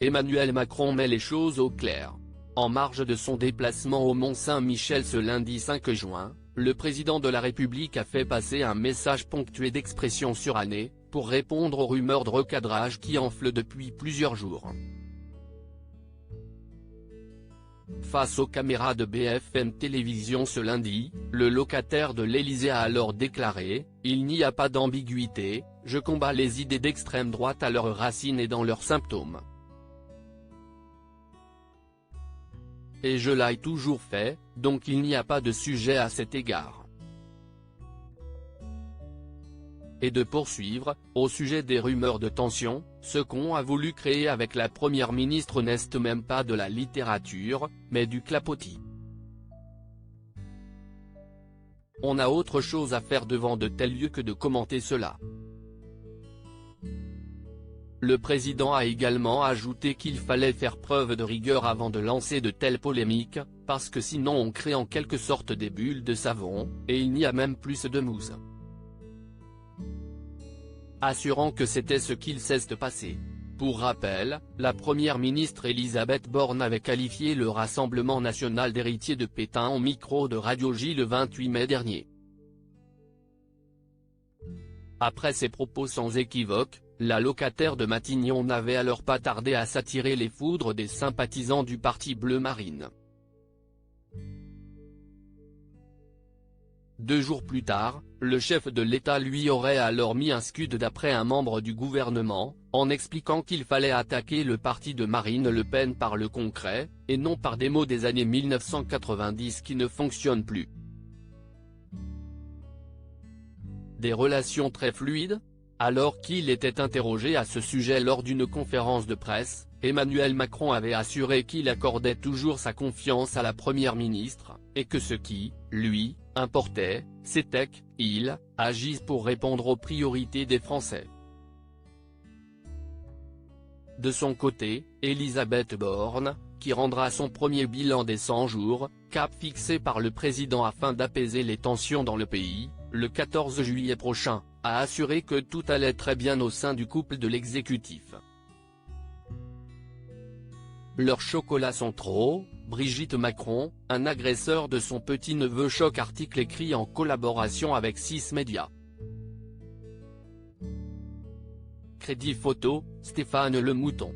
Emmanuel Macron met les choses au clair. En marge de son déplacement au Mont-Saint-Michel ce lundi 5 juin, le président de la République a fait passer un message ponctué d'expressions surannées, pour répondre aux rumeurs de recadrage qui enflent depuis plusieurs jours. Face aux caméras de BFM Télévision ce lundi, le locataire de l'Élysée a alors déclaré « Il n'y a pas d'ambiguïté, je combats les idées d'extrême droite à leurs racines et dans leurs symptômes. Et je l'ai toujours fait, donc il n'y a pas de sujet à cet égard. » Et de poursuivre, au sujet des rumeurs de tension, ce qu'on a voulu créer avec la première ministre n'est même pas de la littérature, mais du clapotis. On a autre chose à faire devant de tels lieux que de commenter cela. Le président a également ajouté qu'il fallait faire preuve de rigueur avant de lancer de telles polémiques, parce que sinon on crée en quelque sorte des bulles de savon, et il n'y a même plus de mousse. Assurant que c'était ce qu'il cesse de passer. Pour rappel, la première ministre Elisabeth Borne avait qualifié le Rassemblement national d'héritier de Pétain en micro de Radio J le 28 mai dernier. Après ces propos sans équivoque, la locataire de Matignon n'avait alors pas tardé à s'attirer les foudres des sympathisants du parti bleu marine. 2 jours plus tard, le chef de l'État lui aurait alors mis un scud d'après un membre du gouvernement, en expliquant qu'il fallait attaquer le parti de Marine Le Pen par le concret, et non par des mots des années 1990 qui ne fonctionnent plus. Des relations très fluides ? Alors qu'il était interrogé à ce sujet lors d'une conférence de presse, Emmanuel Macron avait assuré qu'il accordait toujours sa confiance à la première ministre, et que ce qui, lui, importait, c'était qu'il agisse pour répondre aux priorités des Français. De son côté, Elisabeth Borne, qui rendra son premier bilan des 100 jours, cap fixé par le président afin d'apaiser les tensions dans le pays, le 14 juillet prochain, a assuré que tout allait très bien au sein du couple de l'exécutif. Leurs chocolats sont trop, Brigitte Macron, un agresseur de son petit-neveu choc article écrit en collaboration avec 6 médias. Crédit photo, Stéphane Le Mouton.